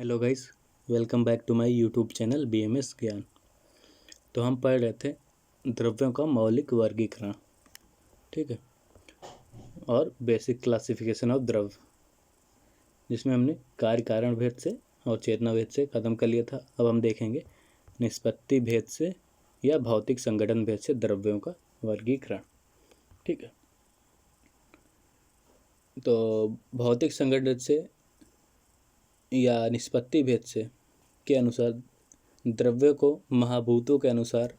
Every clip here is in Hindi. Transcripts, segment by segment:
Hello guys, welcome back to my YouTube channel BMS Gyan. तो हम पढ़ रहे थे द्रव्यों का मौलिक वर्गीकरण, ठीक है, और बेसिक क्लासिफिकेशन ऑफ द्रव, जिसमें हमने कार्य कारण भेद से और चेतना भेद से ख़त्म कर लिया था। अब हम देखेंगे निष्पत्ति भेद से या भौतिक संगठन भेद से द्रव्यों का वर्गीकरण, ठीक है। तो भौतिक संगठन से या निष्पत्ति भेद से के अनुसार द्रव्य को महाभूतों के अनुसार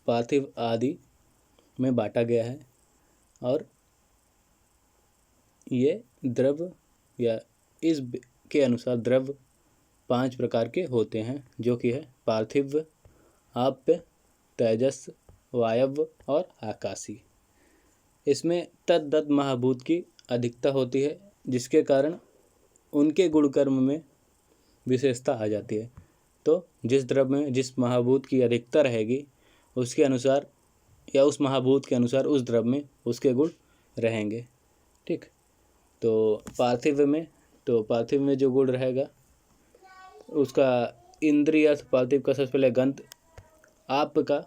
पार्थिव आदि में बांटा गया है, और ये द्रव्य या इस के अनुसार द्रव्य 5 प्रकार के होते हैं, जो कि है पार्थिव, आप्य, तेजस, वायव्य और आकाशी। इसमें तद्दत महाभूत की अधिकता होती है, जिसके कारण उनके गुणकर्म में विशेषता आ जाती है। तो जिस द्रव्य में जिस महाभूत की अधिकता रहेगी, उसके अनुसार या उस महाभूत के अनुसार उस द्रव्य में उसके गुण रहेंगे, ठीक। तो पार्थिव में जो गुण रहेगा उसका इंद्रिय अर्थ पार्थिव का सबसे पहले गंध, आप का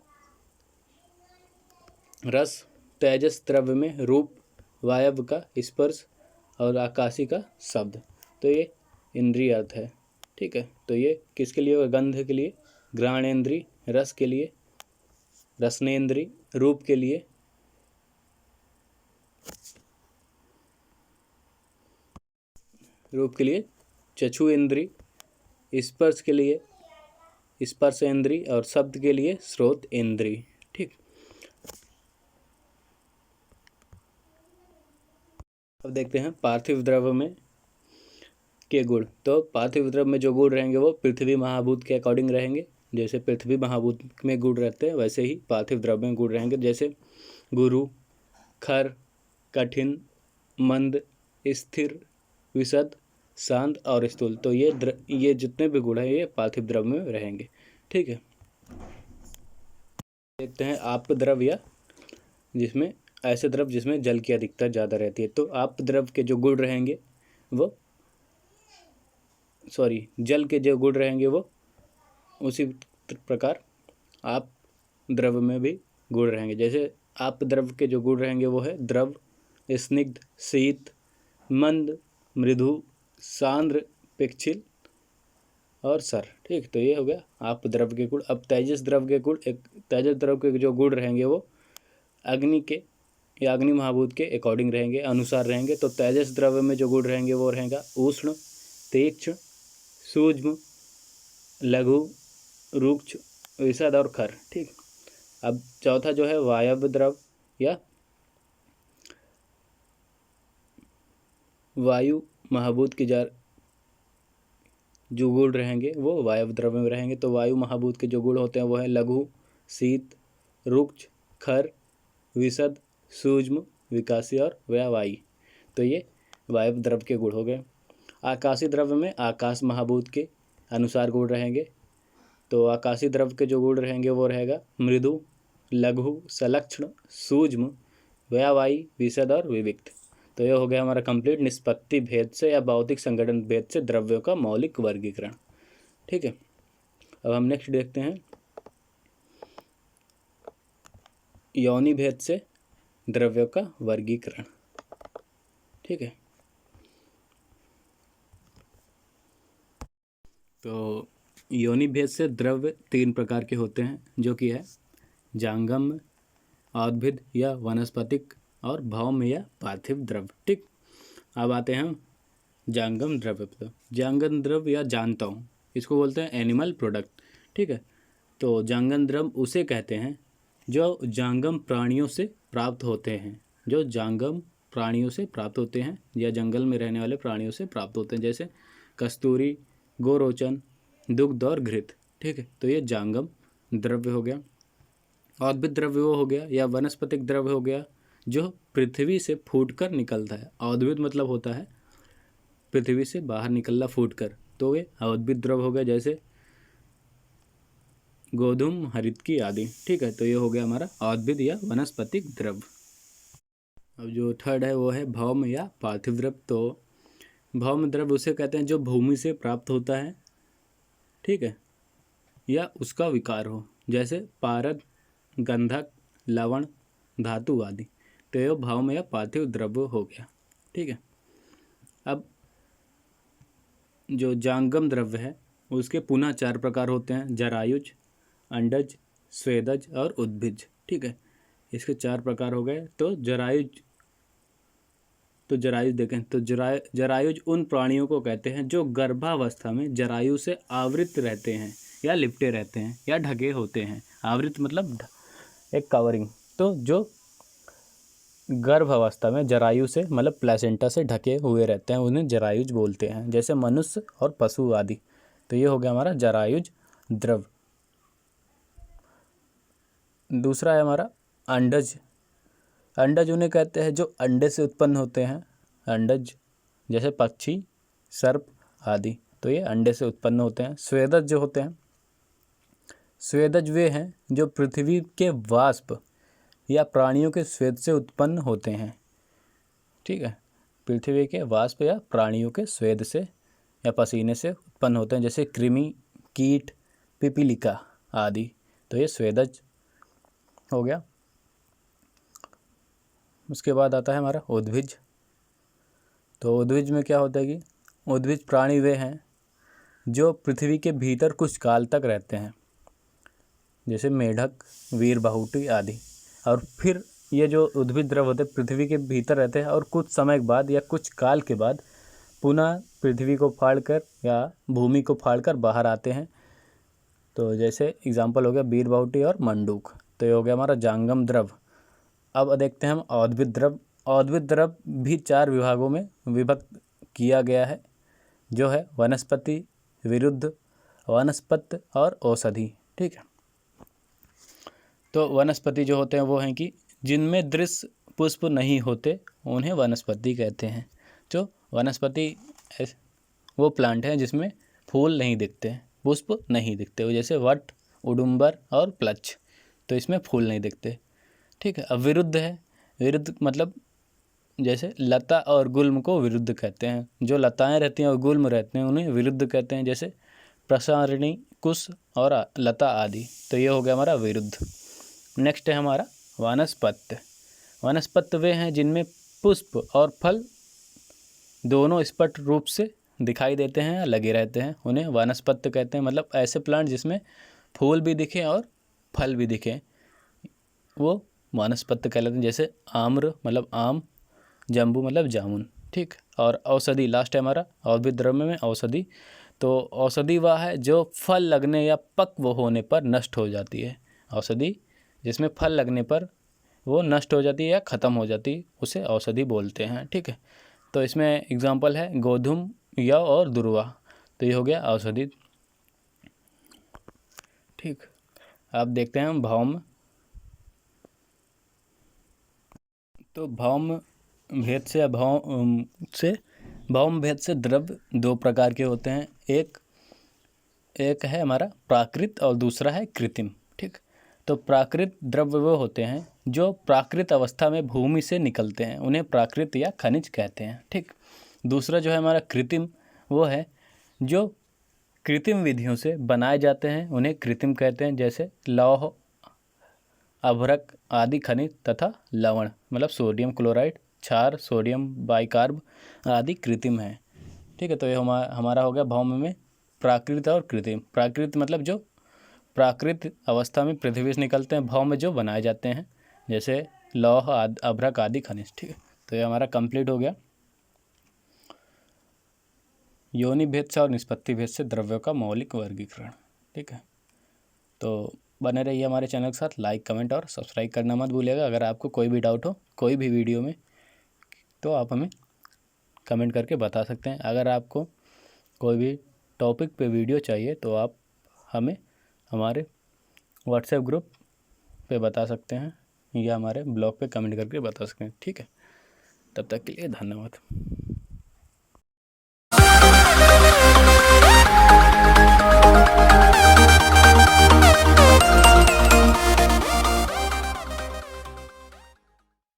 रस, तेजस द्रव्य में रूप, वायव्य का स्पर्श और आकाशी का शब्द। तो ये इंद्रिय अर्थ है, ठीक है। तो ये किसके लिए होगा? गंध के लिए घ्राणेन्द्रिय, रस के लिए रसनेन्द्रिय, रूप के लिए चक्षु इंद्रिय, स्पर्श के लिए स्पर्श इंद्रिय और शब्द के लिए श्रोत इंद्रिय, ठीक। अब देखते हैं पार्थिव द्रव्य में के गुण। तो पार्थिव द्रव्य में जो गुण रहेंगे वो पृथ्वी महाभूत के अकॉर्डिंग रहेंगे। जैसे पृथ्वी महाभूत में गुण रहते हैं, वैसे ही पार्थिव द्रव्य में गुण रहेंगे। जैसे गुरु, खर, कठिन, मंद, स्थिर, विशद, शांत और स्थूल। तो ये जितने भी गुण हैं ये पार्थिव द्रव्य में रहेंगे, ठीक है। देखते हैं आप द्रव्य, या जिसमें ऐसे द्रव्य जिसमें जल की अधिकता ज़्यादा रहती है। तो आप द्रव्य के जो गुण रहेंगे वो जल के जो गुण रहेंगे वो उसी प्रकार आप द्रव्य में भी गुण रहेंगे। जैसे आप द्रव्य के जो गुण रहेंगे वो है द्रव, स्निग्ध, शीत, मंद, मृदु, सांद्र, पिच्छल और सर, ठीक। तो ये हो गया आप द्रव्य के गुण। अब तेजस द्रव्य के गुण, तेजस द्रव्य के जो गुण रहेंगे वो अग्नि के या अग्नि महाभूत के अकॉर्डिंग रहेंगे, अनुसार रहेंगे। तो तेजस द्रव्य में जो गुण रहेंगे वो रहेगा उष्ण, तीक्ष्ण, सूक्ष्म, लघु, रुक्ष, विशद और खर, ठीक। अब चौथा जो है वायव्य द्रव्य या वायु महाभूत की जो गुण रहेंगे वो वायव्य द्रव्य में रहेंगे। तो वायु महाभूत के जो गुण होते हैं वो है लघु, शीत, रुक्ष, खर, विशद, सूक्ष्म, विकासी और व्यावायी। तो ये वायव्य द्रव्य के गुण हो गए। आकाशी द्रव्य में आकाश महाभूत के अनुसार गुण रहेंगे। तो आकाशी द्रव्य के जो गुण रहेंगे वो रहेगा मृदु, लघु, सलक्षण, सूक्ष्म, व्यावायी, विशद और विविक्त। तो ये हो गया हमारा कंप्लीट निष्पत्ति भेद से या भौतिक संगठन भेद से द्रव्यों का मौलिक वर्गीकरण, ठीक है। अब हम नेक्स्ट देखते हैं योनि भेद से द्रव्यों का वर्गीकरण, ठीक है। तो योनि भेद से द्रव्य 3 प्रकार के होते हैं, जो कि है जांगम, औद्भिद या वनस्पतिक और भौम या पार्थिव द्रव्य, ठीक। अब आते हैं हम जांगम द्रव्य पर। जांगम द्रव्य या जानता हूँ, इसको बोलते हैं एनिमल प्रोडक्ट, ठीक है। तो जांगम द्रव्य उसे कहते हैं जो जांगम प्राणियों से प्राप्त होते हैं, या जंगल में रहने वाले प्राणियों से प्राप्त होते हैं। जैसे कस्तूरी, गोरोचन, दुग्ध और घृत, ठीक है। तो ये जांगम द्रव्य हो गया। औद्भिद द्रव्य वो हो गया या वनस्पतिक द्रव्य हो गया जो पृथ्वी से फूटकर निकलता है। औद्भिद मतलब होता है पृथ्वी से बाहर निकलना फूटकर, तो ये औद्भिद द्रव्य हो गया। जैसे गोधूम, हरितकी आदि, ठीक है। तो ये हो गया हमारा औद्भिद या वनस्पतिक द्रव्य। अब जो थर्ड है वो है भौम या पार्थिव द्रव्य। तो भौम द्रव्य उसे कहते हैं जो भूमि से प्राप्त होता है, ठीक है, या उसका विकार हो, जैसे पारद, गंधक, लवण, धातु आदि। तो यह भौम या पार्थिव द्रव्य हो गया, ठीक है। अब जो जांगम द्रव्य है उसके पुनः 4 प्रकार होते हैं, जरायुज, अंडज, स्वेदज और उद्भिज, ठीक है। इसके 4 प्रकार हो गए। तो जरायुज देखें तो जरायुज उन प्राणियों को कहते हैं जो गर्भावस्था में जरायु से आवृत रहते हैं या लिपटे रहते हैं या ढके होते हैं। आवृत मतलब एक कवरिंग। तो जो गर्भ अवस्था में जरायु से मतलब प्लेसेंटा से ढके हुए रहते हैं उन्हें जरायुज बोलते हैं, जैसे मनुष्य और पशु आदि। तो ये हो गया हमारा जरायुज द्रव। दूसरा है हमारा अंडज। अंडज उन्हें कहते हैं जो अंडे से उत्पन्न होते हैं, अंडज, जैसे पक्षी, सर्प आदि। तो ये अंडे से उत्पन्न होते हैं। स्वेदज जो होते हैं, स्वेदज वे हैं जो पृथ्वी के वाष्प या प्राणियों के स्वेद से उत्पन्न होते हैं, ठीक है। पृथ्वी के वाष्प या प्राणियों के स्वेद से या पसीने से उत्पन्न होते हैं, जैसे कृमि, कीट, पिपीलिका आदि। तो ये स्वेदज हो गया। उसके बाद आता है हमारा उद्भिज। तो उद्भिज में क्या होता है कि उद्भिज प्राणी वे हैं जो पृथ्वी के भीतर कुछ काल तक रहते हैं, जैसे मेढक, वीरबाहुटी आदि। और फिर ये जो उद्भिज द्रव होते हैं पृथ्वी के भीतर रहते हैं और कुछ समय के बाद या कुछ काल के बाद पुनः पृथ्वी को फाड़कर या भूमि को फाड़कर बाहर आते हैं। तो जैसे एग्जाम्पल हो गया वीरबाहुटी और मंडूक। तो ये हो गया हमारा जांगम द्रव। अब देखते हैं हम औद्भिद द्रव। औद्भिद द्रव भी 4 विभागों में विभक्त किया गया है, जो है वनस्पति, विरुद्ध, वनस्पति और औषधि, ठीक है। तो वनस्पति जो होते हैं वो हैं कि जिनमें दृश्य पुष्प नहीं होते उन्हें वनस्पति कहते हैं। जो वनस्पति वो प्लांट हैं जिसमें फूल नहीं दिखते, पुष्प नहीं दिखते, जैसे वट, उडुम्बर और प्लच। तो इसमें फूल नहीं दिखते, ठीक है। अब विरुद्ध है। विरुद्ध मतलब जैसे लता और गुल्म को विरुद्ध कहते हैं। जो लताएं रहती हैं और गुल्म रहते हैं उन्हें विरुद्ध कहते हैं, जैसे प्रसारिणी, कुश और लता आदि। तो ये हो गया हमारा विरुद्ध। नेक्स्ट है हमारा वानस्पत्य। वनस्पति वे हैं जिनमें पुष्प और फल दोनों स्पष्ट रूप से दिखाई देते हैं या लगे रहते हैं, उन्हें वानस्पत्य कहते हैं। मतलब ऐसे प्लांट जिसमें फूल भी दिखे और फल भी दिखे, वो वानस्पत्य कहलाते हैं। जैसे आम्र मतलब आम, जम्बू मतलब जामुन, ठीक। और औषधि लास्ट है हमारा औद्भिद द्रव्य में औषधि। तो औषधि वह है जो फल लगने या पक्व होने पर नष्ट हो जाती है। औषधि जिसमें फल लगने पर वो नष्ट हो जाती है या ख़त्म हो जाती है, उसे औषधि बोलते हैं, ठीक है। तो इसमें एग्जाम्पल है गोधूम, यव और दुर्वा। तो ये हो गया औषधि, ठीक। अब देखते हैं हम भौम। तो भौम भेद से द्रव्य 2 प्रकार के होते हैं। एक है हमारा प्राकृत और दूसरा है कृत्रिम, ठीक। तो प्राकृत द्रव्य वो होते हैं जो प्राकृत अवस्था में भूमि से निकलते हैं, उन्हें प्राकृत या खनिज कहते हैं, ठीक। दूसरा जो है हमारा कृत्रिम, वो है जो कृत्रिम विधियों से बनाए जाते हैं, उन्हें कृत्रिम कहते हैं, जैसे लौह, अभ्रक आदि खनिज तथा लवण मतलब सोडियम क्लोराइड, क्षार, सोडियम बाइकार्ब आदि कृत्रिम है, ठीक है। तो ये हमारा हो गया भौम में प्राकृत और कृत्रिम। प्राकृत मतलब जो प्राकृत अवस्था में पृथ्वी से निकलते हैं, भौम में जो बनाए जाते हैं, जैसे लौह, अभ्रक आदि खनिज, ठीक है। तो ये हमारा कंप्लीट हो गया योनि भेद से और निष्पत्ति भेद से द्रव्यों का मौलिक वर्गीकरण, ठीक है। तो बने रहिए हमारे चैनल के साथ, लाइक, कमेंट और सब्सक्राइब करना मत भूलिएगा। अगर आपको कोई भी डाउट हो कोई भी वीडियो में तो आप हमें कमेंट करके बता सकते हैं। अगर आपको कोई भी टॉपिक पे वीडियो चाहिए तो आप हमें हमारे व्हाट्सएप ग्रुप पे बता सकते हैं या हमारे ब्लॉग पे कमेंट करके बता सकते हैं, ठीक है। तब तक के लिए धन्यवाद।